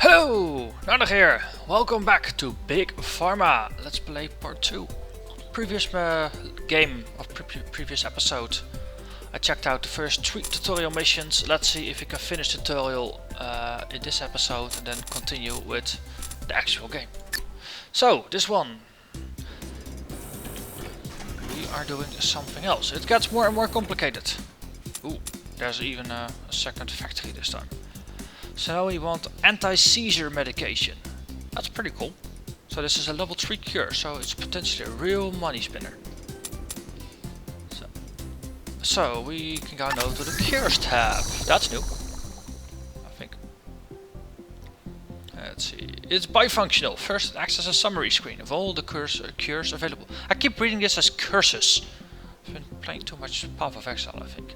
Hello, Narnach here. Welcome back to Big Pharma. Let's play part 2. Previous game of previous episode. I checked out the first 3 tutorial missions. Let's see if we can finish the tutorial in this episode and then continue with the actual game. So, this one. We are doing something else. It gets more and more complicated. Ooh, there's even a second factory this time. So now we want anti-seizure medication. That's pretty cool. So this is a level 3 cure, so it's potentially a real money spinner. So we can go now to the cures tab. That's new, I think. Let's see. It's bifunctional. First it acts as a summary screen of all the cures available. I keep reading this as curses. I've been playing too much Path of Exile, I think.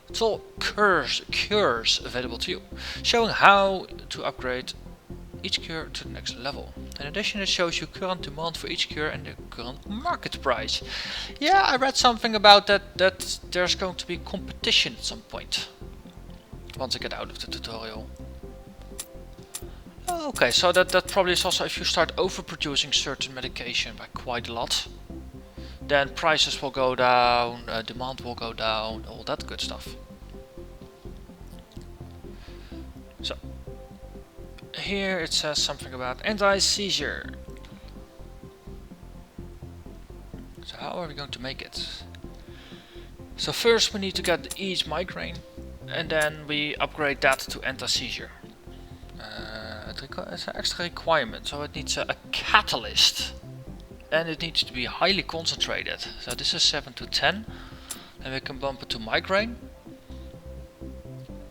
It's all cures available to you, showing how to upgrade each cure to the next level. In addition, it shows you current demand for each cure and the current market price. Yeah, I read something about that there's going to be competition at some point, once I get out of the tutorial. Okay, so that probably is also if you start overproducing certain medication by quite a lot. Then prices will go down, demand will go down, all that good stuff. So, here it says something about anti-seizure. So how are we going to make it? So first we need to get the ease migraine, and then we upgrade that to anti-seizure. It's an extra requirement, so it needs a catalyst. And it needs to be highly concentrated. So this is 7 to 10. And we can bump it to migraine.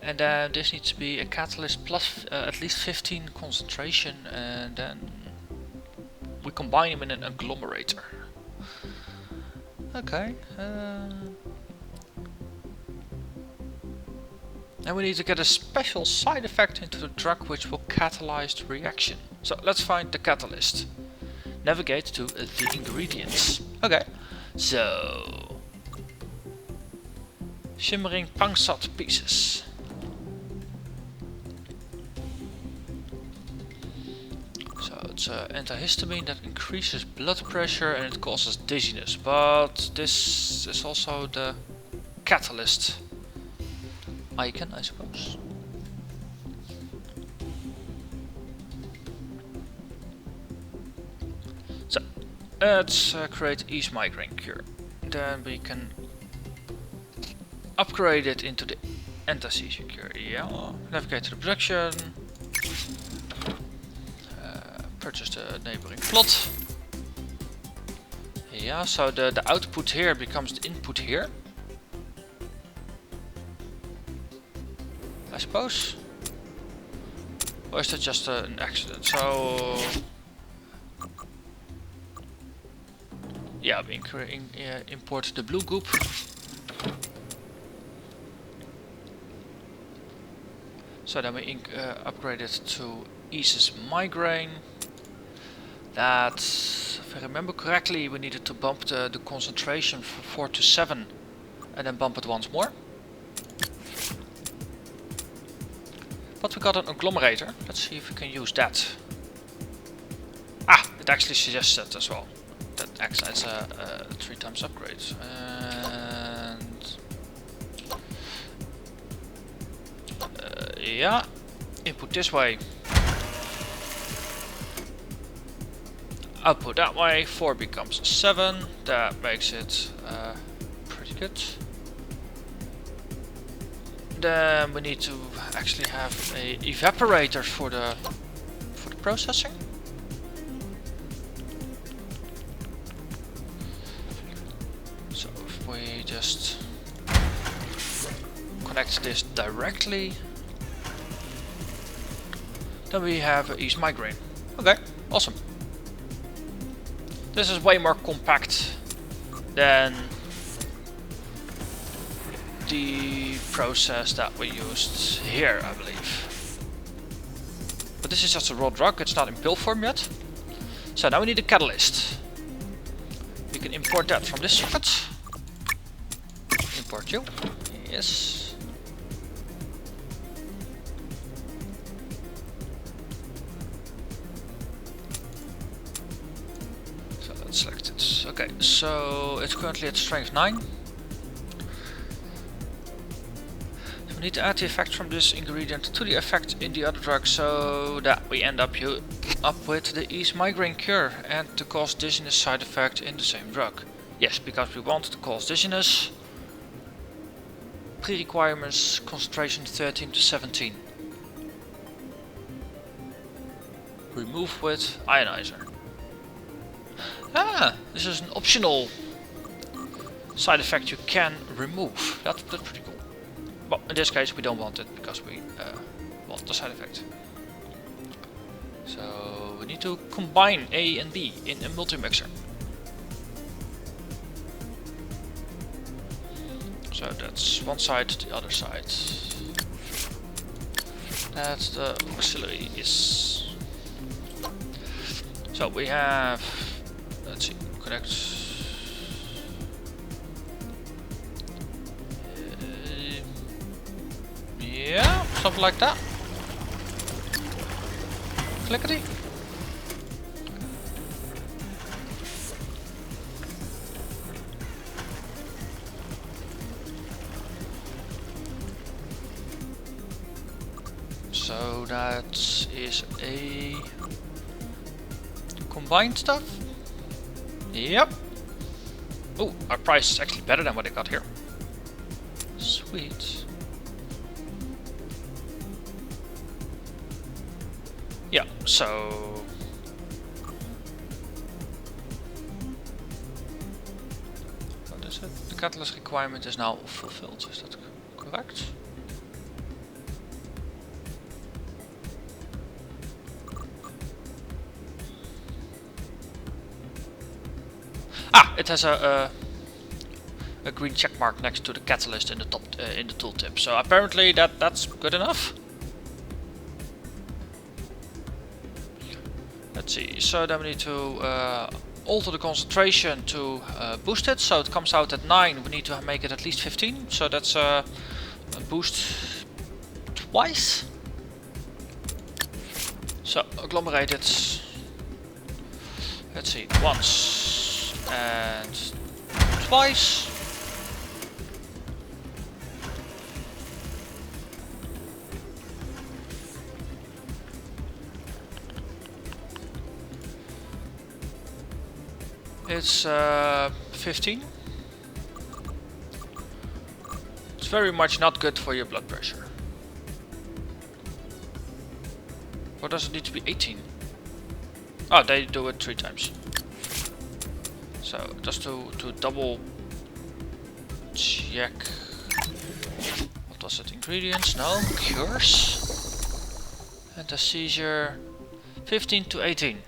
And then this needs to be a catalyst plus at least 15 concentration. And then we combine them in an agglomerator. Okay. And we need to get a special side effect into the drug which will catalyze the reaction. So let's find the catalyst. Navigate to the ingredients. Okay, so shimmering pangsat pieces. So it's an antihistamine that increases blood pressure and it causes dizziness. But this is also the catalyst icon, I suppose. Let's create ease migraine cure. Then we can upgrade it into the anti-seizure cure. Yeah. Navigate to the production. Purchase the neighboring plot. Yeah, so the output here becomes the input here, I suppose. Or is that just an accident? So yeah, we import the blue goop. So then we upgrade it to eases migraine. That, if I remember correctly, we needed to bump the concentration from 4 to 7 and then bump it once more. But we got an agglomerator. Let's see if we can use that. Ah, it actually suggests that as well. That acts as a 3 times upgrade. And yeah, input this way, output that way. 4 becomes 7. That makes it pretty good. Then we need to actually have a evaporator for the processing. So if we just connect this directly, then we have ease migraine. Okay, awesome. This is way more compact than the process that we used here, I believe. But this is just a raw drug, it's not in pill form yet. So now we need a catalyst. We can import that from this socket. Import you. Yes. selected. Okay, so it's currently at strength 9. We need to add the effect from this ingredient to the effect in the other drug so that we end up with the ease migraine cure and the cause dizziness side effect in the same drug. Yes, because we want to cause dizziness. Pre-requirements concentration 13 to 17. Remove with ionizer. Ah, this is an optional side effect you can remove. That's pretty cool. Well, in this case we don't want it because we want the side effect. So we need to combine A and B in a multi-mixer. So that's one side, the other side. That's the auxiliary is. So we have, let's see, connect. Yeah, something like that. Clickety. So that is a combined stuff. Yep. Oh, our price is actually better than what I got here. Sweet. Yeah, so what is it? The catalyst requirement is now fulfilled. Is that correct? Ah, it has a green check mark next to the catalyst in the top in the tooltip. So apparently that's good enough. Let's see. So then we need to alter the concentration to boost it. So it comes out at 9. We need to make it at least 15. So that's a boost twice. So agglomerate it. Let's see. Once and twice. It's 15. It's very much not good for your blood pressure. Or does it need to be 18? Oh, they do it 3 times. So just to double check. What was it? Ingredients? No. Cures. And the seizure 15 to 18.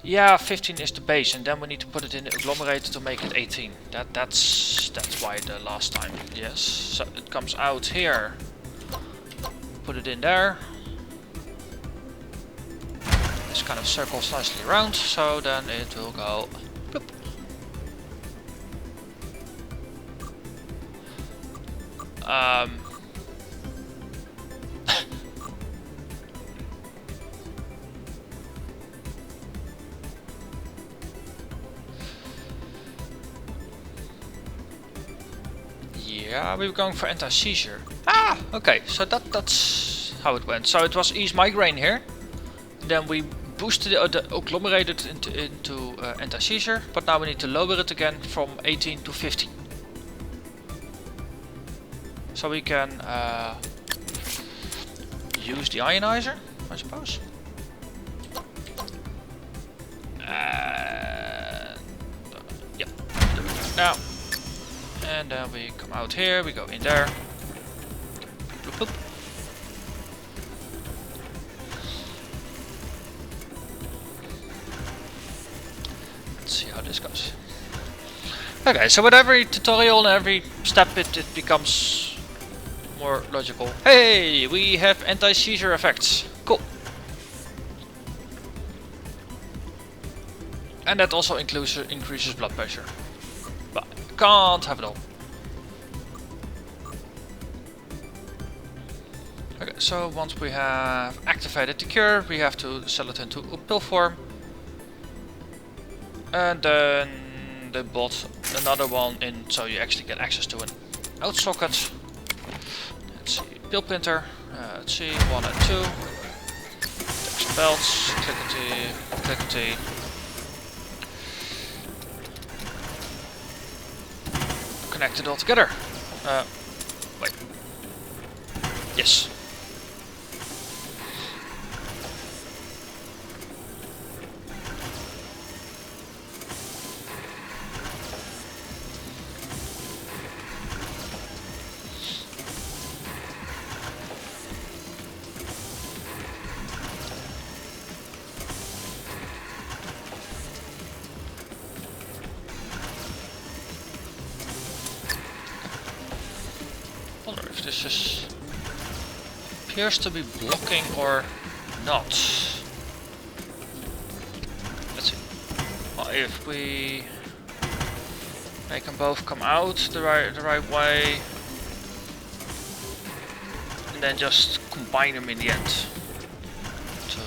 Yeah, 15 is the base, and then we need to put it in the agglomerator to make it 18. That's why the last time. Yes, so it comes out here. Put it in there. This kind of circles nicely around, so then it will go. Bloop. Yeah, we were going for anti-seizure. Ah, okay, so that's how it went. So it was ease migraine here. Then we boosted it, agglomerated into anti-seizure, but now we need to lower it again from 18 to 15. So we can use the ionizer, I suppose. Yeah, do it now. And then we come out here, we go in there. Bloop, bloop. Let's see how this goes. Okay, so with every tutorial and every step it becomes more logical. Hey, we have anti-seizure effects. Cool. And that also increases blood pressure. But can't have it all. Okay, so once we have activated the cure, we have to sell it into a pill form. And then they bought another one in, so you actually get access to an out socket. Let's see, pill printer. Let's see, 1 and 2. Text belts, clickety. Connect it all together. Wait. Yes. Wonder if this is appears to be blocking or not. Let's see. Well, if we make them both come out the right way, and then just combine them in the end to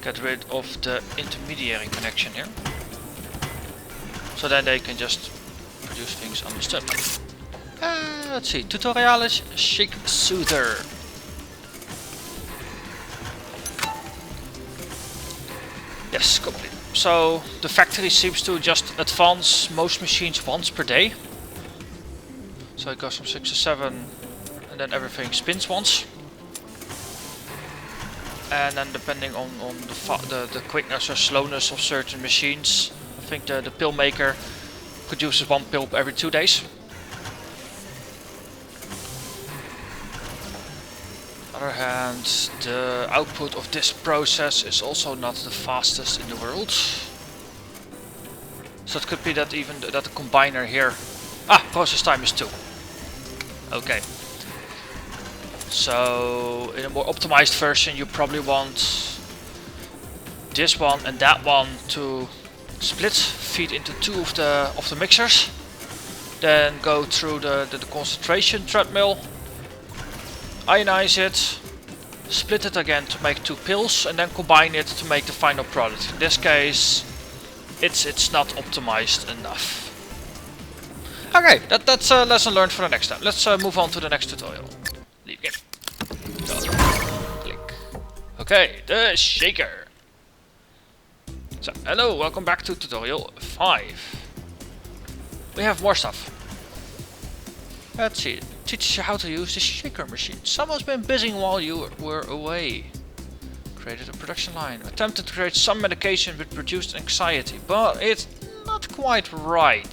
get rid of the intermediary connection here. So then they can just produce things on the stem. Let's see, Tutorialis Shake Soother. Yes, complete. So the factory seems to just advance most machines once per day. So it goes from 6 to 7 and then everything spins once. And then depending on the quickness or slowness of certain machines, I think the pill maker produces 1 pill every 2 days. On the other hand, the output of this process is also not the fastest in the world. So it could be that even that the combiner here... process time is 2. Okay. So in a more optimized version you probably want this one and that one to split, feed into 2 of the mixers, then go through the concentration treadmill, ionize it, split it again to make 2 pills, and then combine it to make the final product. In this case, it's not optimized enough. Okay, that's a lesson learned for the next time. Let's move on to the next tutorial. Leave game. Click. Okay, the shaker. So, hello, welcome back to tutorial 5. We have more stuff. Let's see, it teaches you how to use the shaker machine. Someone's been busy while you were away. Created a production line. Attempted to create some medication which produced anxiety, but it's not quite right.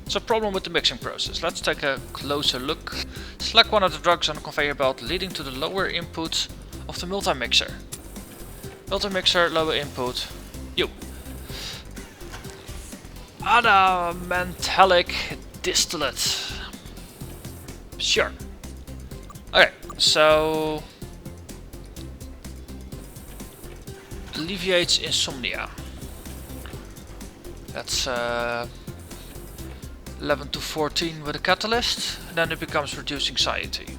It's a problem with the mixing process. Let's take a closer look. Select one of the drugs on the conveyor belt leading to the lower input of the multi-mixer. Multi-mixer, lower input, you. Adamantalic distillate. Sure. Okay, so alleviates insomnia. That's 11 to 14 with a catalyst, and then it becomes reduce anxiety.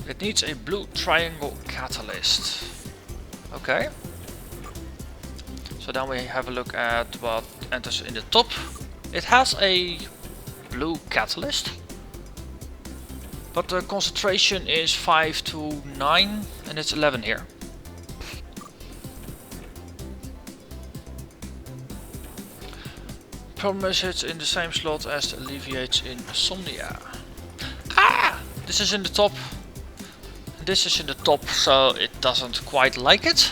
It needs a blue triangle catalyst. Okay. So then we have a look at what enters in the top. It has a blue catalyst, but the concentration is 5 to 9 and it's 11 here. Problem is it's in the same slot as the alleviates insomnia. This is in the top. This is in the top, so it doesn't quite like it.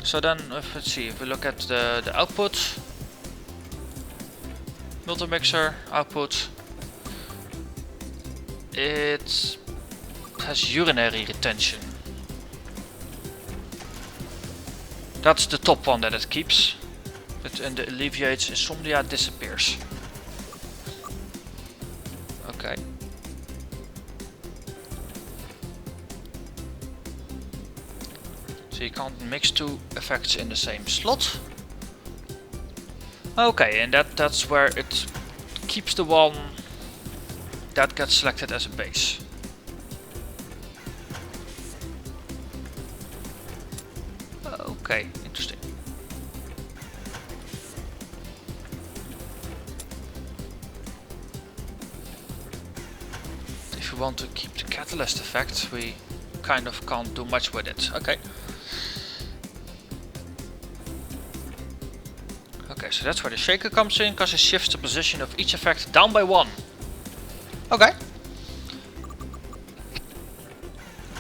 So then, let's see, if we look at the output, multi-mixer output, it has urinary retention. That's the top one that it keeps, and the alleviates insomnia disappears. Okay. So you can't mix two effects in the same slot. Okay, and that's where it keeps the one that gets selected as a base. Okay, interesting. If we want to keep the catalyst effect, we kind of can't do much with it. Okay. Okay, so that's where the shaker comes in, because it shifts the position of each effect down by 1. Okay.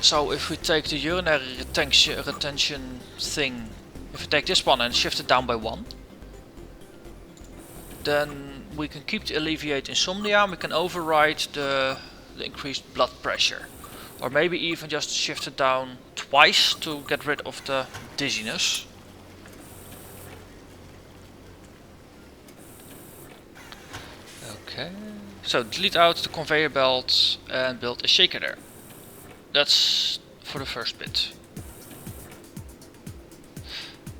So if we take the urinary retention thing, if we take this one and shift it down by 1, then we can keep the alleviate insomnia, and we can override the increased blood pressure. Or maybe even just shift it down twice to get rid of the dizziness. Okay, so delete out the conveyor belt and build a shaker there. That's for the first bit.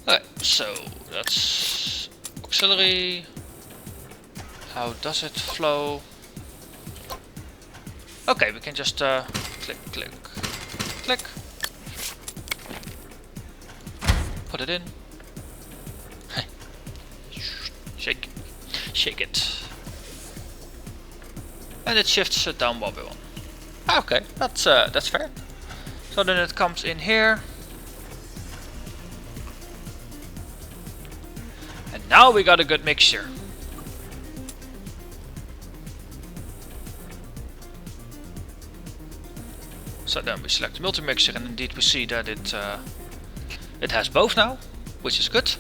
Okay, so that's auxiliary. How does it flow? Okay, we can just click, click, click. Put it in. Shake, shake it. And it shifts it down 1 by 1. Okay, that's fair. So then it comes in here. And now we got a good mixture. So then we select the multi-mixer, and indeed we see that it has both now, which is good.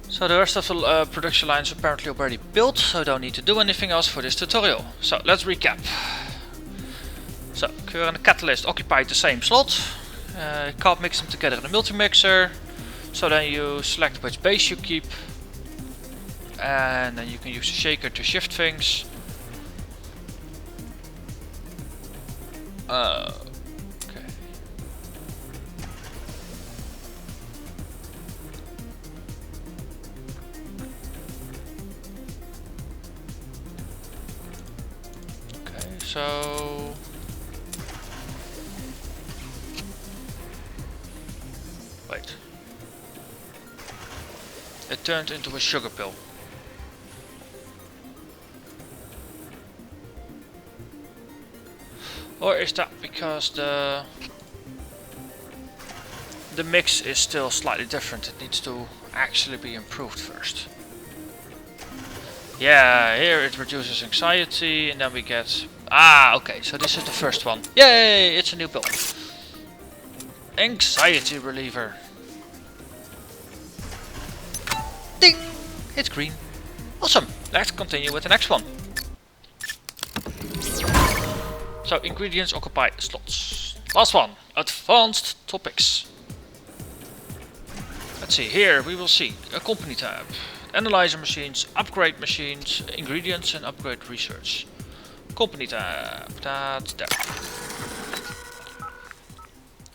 So the rest of the production line is apparently already built, so I don't need to do anything else for this tutorial. So let's recap. So Cure and the Catalyst occupied the same slot. You can't mix them together in the multi-mixer. So then you select which base you keep. And then you can use the shaker to shift things. Okay. Okay, so wait. It turned into a sugar pill. Or is that because the mix is still slightly different? It needs to actually be improved first. Yeah, here it reduces anxiety, and then we get... Ah, okay, so this is the first one. Yay, it's a new pill. Anxiety reliever. Ding! It's green. Awesome, let's continue with the next one. So ingredients occupy slots. Last one, advanced topics. Let's see, here we will see a company tab, analyzer machines, upgrade machines, ingredients and upgrade research. Company tab, that's there.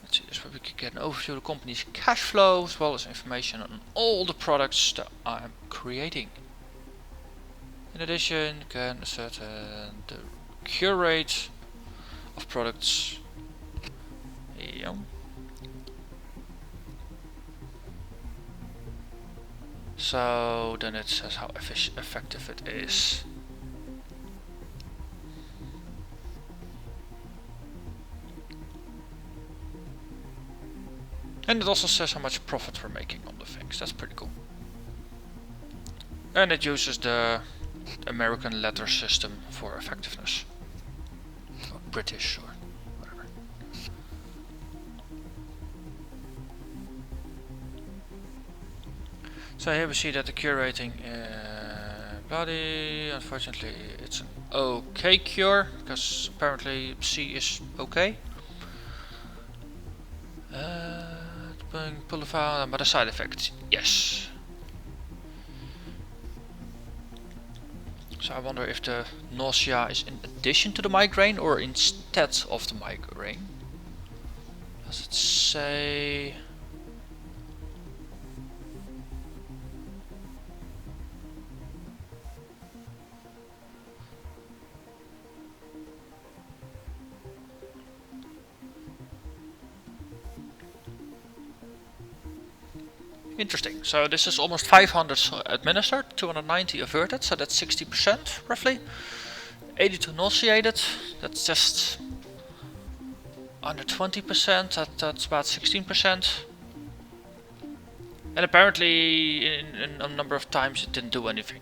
Let's see, this is where we can get an overview of the company's cash flow, as well as information on all the products that I'm creating. In addition, you can ascertain the cure rate of products. Yeah. So then it says how effective it is. And it also says how much profit we're making on the things. That's pretty cool. And it uses the American letter system for effectiveness. Or British or whatever. So here we see that the cure rating body, unfortunately it's an okay cure, because apparently C is okay. Pull the file, but the side effects, yes. So I wonder if the nausea is in addition to the migraine or instead of the migraine. Does it say? Interesting. So this is almost 500 administered, 290 averted, so that's 60% roughly. 82 nauseated, that's just under 20%, that's about 16%. And apparently in a number of times it didn't do anything.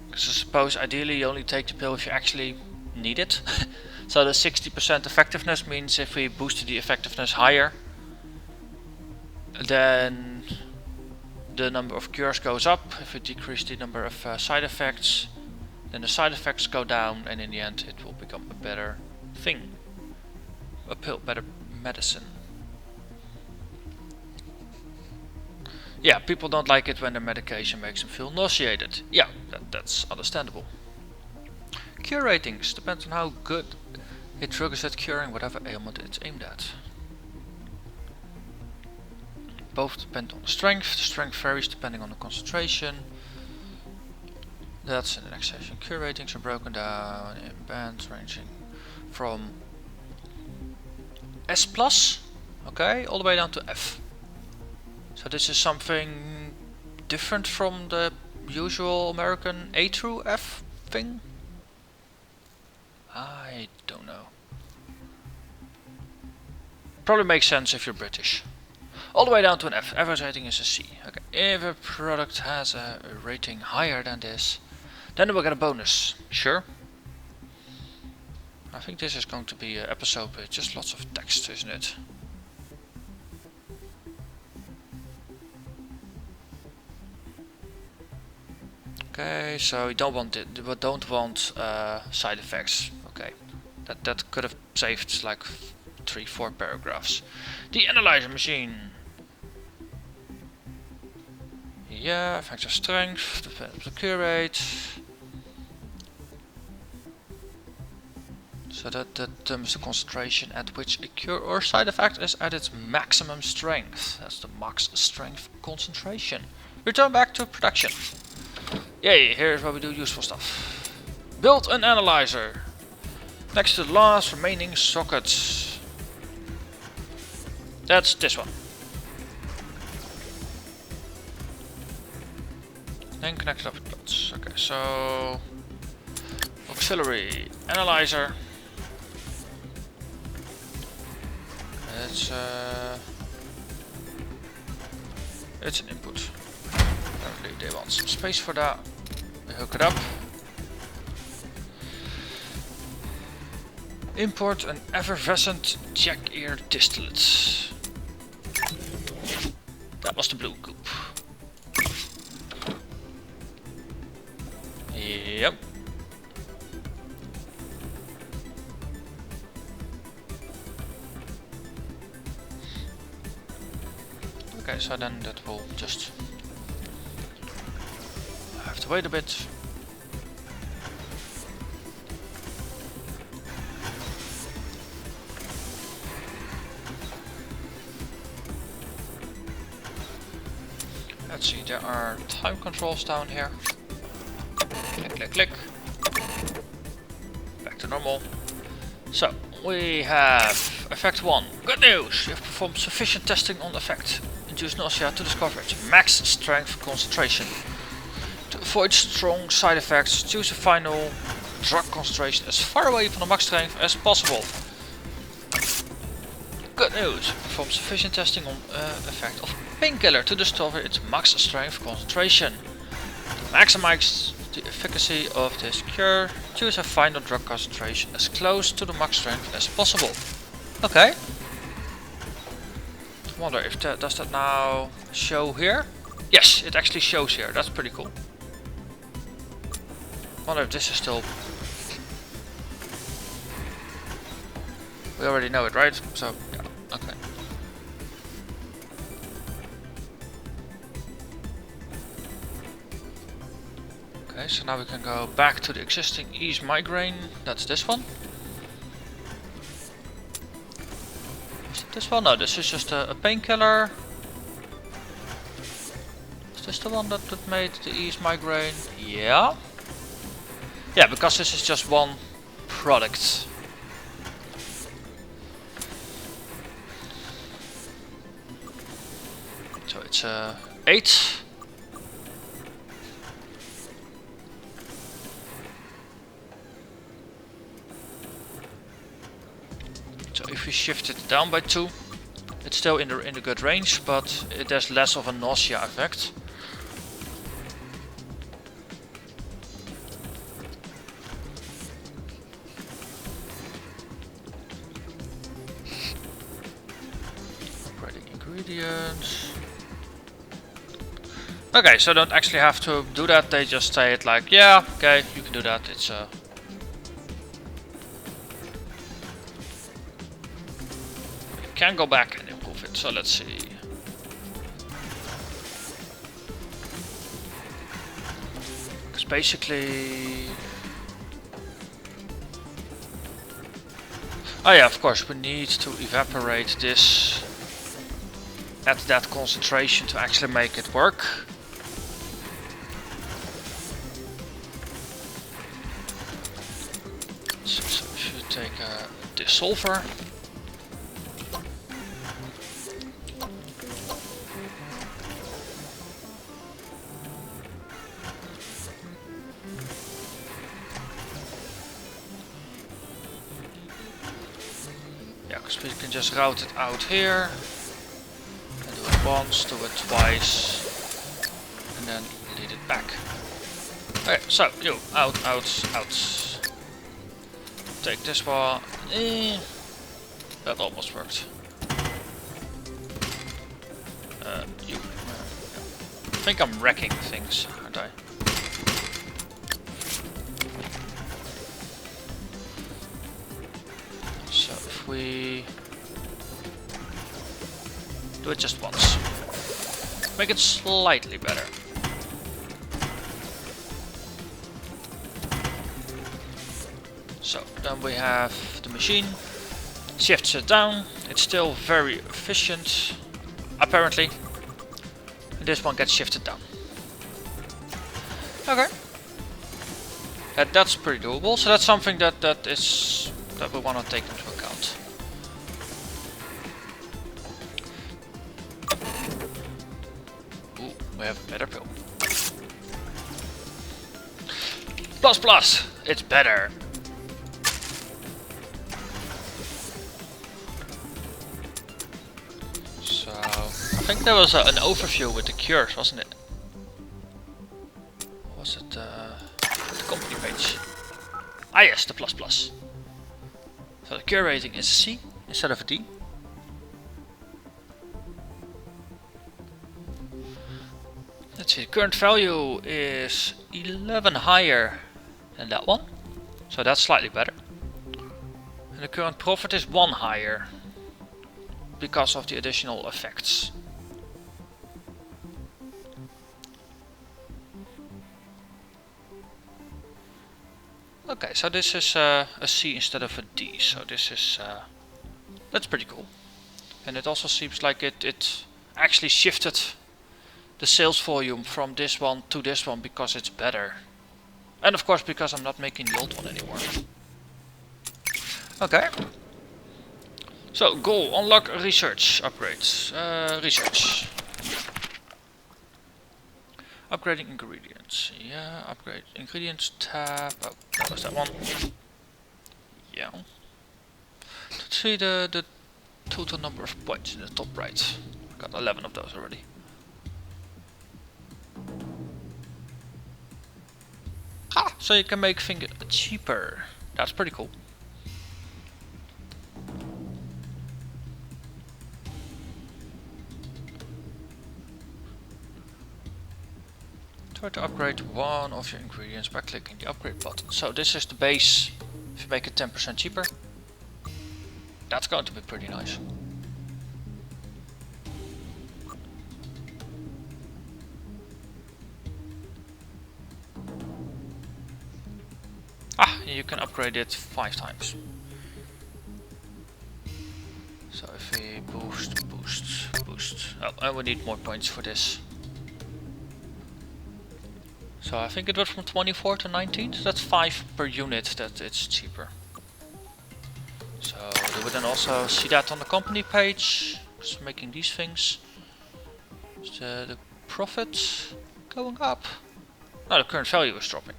Because I suppose ideally you only take the pill if you actually need it. So the 60% effectiveness means if we boosted the effectiveness higher, then the number of cures goes up. If we decrease the number of side effects, then the side effects go down, and in the end it will become a better thing. A pill, better medicine. Yeah, people don't like it when their medication makes them feel nauseated. Yeah, that's understandable. Cure ratings depends on how good a drug is at curing whatever ailment it's aimed at. Both depend on the strength. The strength varies depending on the concentration. That's in the next section. Cure ratings are broken down in bands ranging from S+, okay, all the way down to F. So this is something different from the usual American A through F thing? I don't know. Probably makes sense if you're British. All the way down to an F. Average rating is a C. Okay. If a product has a rating higher than this, then we'll get a bonus. Sure. I think this is going to be an episode with just lots of text, isn't it? Okay, so we don't want it. We don't want side effects. Okay, that could have saved like 3-4 paragraphs. The analyzer machine. Yeah, effective strength, the cure rate. So that determines the concentration at which a cure or side effect is at its maximum strength. That's the max strength concentration. Return back to production. Yay, here's where we do useful stuff. Build an analyzer. Next to the last remaining sockets. That's this one. Then connect it up with plots. Okay, so auxiliary analyzer. It's an input. Apparently they want some space for that. We hook it up. Import an effervescent jack ear distillate. That was the blue goop. Yep. Okay, so then that will just have to wait a bit. Let's see, there are time controls down here. Click, click, click. Back to normal. So, we have effect 1. Good news! You have performed sufficient testing on effect. Induce nausea to discover its max strength concentration. To avoid strong side effects, choose a final drug concentration as far away from the max strength as possible. Good news! Perform sufficient testing on effect of painkiller to discover its max strength concentration. To maximize the efficacy of this cure, choose a final drug concentration as close to the max strength as possible. Okay. I wonder if does that now show here? Yes, it actually shows here. That's pretty cool. I wonder if this is still... We already know it, right? So, yeah, okay. so now we can go back to the existing ease migraine. That's this one. Is it this one? No, this is just a painkiller. Is this the one that made the ease migraine? Yeah. Yeah, because this is just one product. So it's 8. So if we shift it down by 2, it's still in the good range, but there's less of a nausea effect. Operating ingredients. Okay, so don't actually have to do that. They just say it like, yeah, okay, you can do that. It's can go back and improve it, so let's see. Because basically... Oh yeah, of course, we need to evaporate this at that concentration to actually make it work. So if you take a dissolver, because we can just route it out here and do it once, do it twice, and then lead it back. Okay, so you out, out, out. Take this one. That almost worked. You. I think I'm wrecking things, aren't I? So if we do it just once, make it slightly better. So then we have the machine, shifts it down, it's still very efficient, apparently, and this one gets shifted down. Okay. That's pretty doable, so that's something that we want to take into account. Ooh, we have a better pill. Plus plus, it's better. So I think there was an overview with the cures, wasn't it? Or was it the company page? Ah yes, the plus plus. So the cure rating is C instead of a D. Let's see, the current value is 11 higher than that one. So that's slightly better. And the current profit is 1 higher because of the additional effects. Okay, so this is a C instead of a D, so this is that's pretty cool. And it also seems like it actually shifted the sales volume from this one to this one because it's better. And of course because I'm not making the old one anymore. Okay. So goal, unlock research upgrades. Research. Upgrading ingredients. Yeah, upgrade ingredients tab. Oh, that was that one. Yeah. Let's see the total number of points in the top right. Got 11 of those already. Ah, so you can make things cheaper. That's pretty cool. Try to upgrade one of your ingredients by clicking the upgrade button. So this is the base. If you make it 10% cheaper, that's going to be pretty nice. you can upgrade it 5 times. So if we boost, oh, and we need more points for this. So I think it was from 24 to 19, so that's 5 per unit that it's cheaper. So they would then also see that on the company page, just making these things. Is the profit going up? No, the current value is dropping.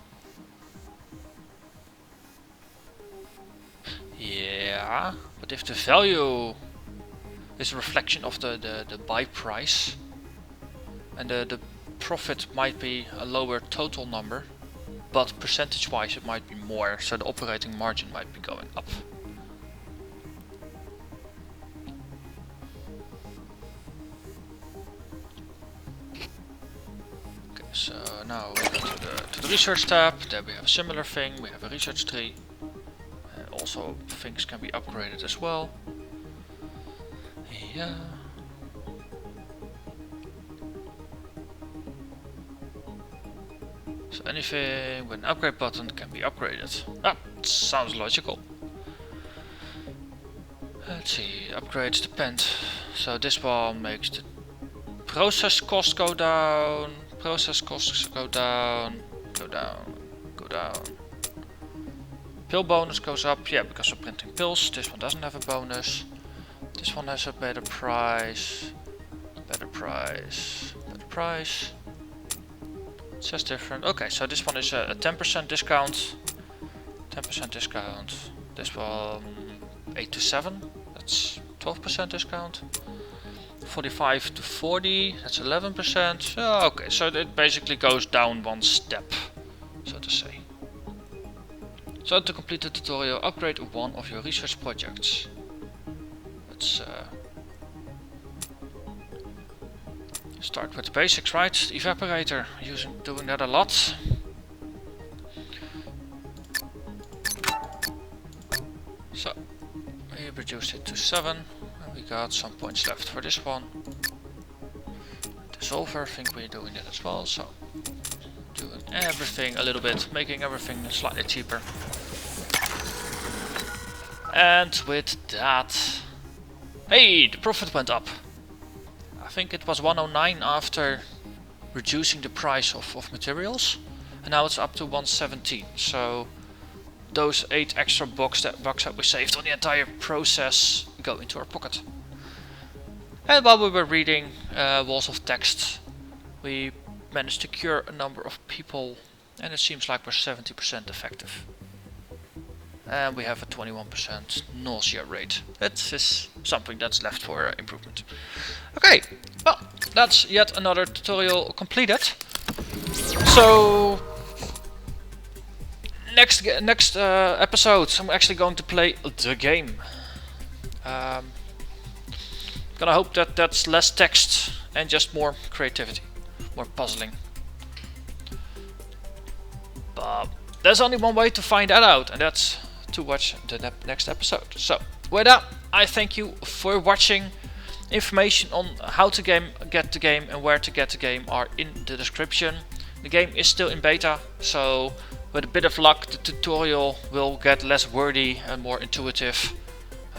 Yeah, but if the value is a reflection of the buy price, and the profit might be a lower total number, but percentage wise it might be more, so the operating margin might be going up. Okay, so now we go to the research tab. There we have a similar thing, we have a research tree. Also things can be upgraded as well. Yeah. So anything with an upgrade button can be upgraded. Ah, sounds logical. Let's see, upgrades depend. So this one makes the process cost go down, process costs go down, go down, go down. Pill bonus goes up, yeah, because we're printing pills. This one doesn't have a bonus. This one has a better price, better price, better price. It says different. Okay, so this one is a 10% discount. 10% discount. This one 8 to 7. That's 12% discount. 45 to 40. That's 11%. Oh, okay, so it basically goes down one step, so to say. So to complete the tutorial, upgrade one of your research projects. Let's start with the basics, right? The evaporator, doing that a lot. So we reduced it to 7, and we got some points left for this one. Dissolver, I think we're doing that as well. So doing everything a little bit, making everything slightly cheaper. And with that, hey, the profit went up. I think it was 109 after reducing the price of materials, and now it's up to 117. So those 8 extra bucks that we saved on the entire process go into our pocket. And while we were reading walls of text, we managed to cure a number of people, and it seems like we're 70% effective. And we have a 21% nausea rate. That is something that's left for improvement. Okay, well, that's yet another tutorial completed. So next episode, I'm actually going to play the game. Gonna hope that that's less text and just more creativity, more puzzling. But there's only one way to find that out, and that's to watch the next episode. So with that, I thank you for watching. Information on how to get the game and where to get the game are in the description. The game is still in beta, so with a bit of luck the tutorial will get less wordy and more intuitive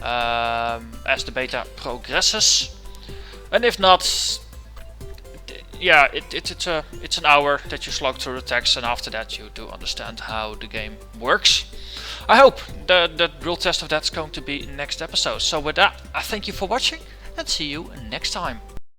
as the beta progresses. And if not, yeah, it's an hour that you slog through the text, and after that you do understand how the game works. I hope the real test of that's going to be next episode. So with that, I thank you for watching and see you next time.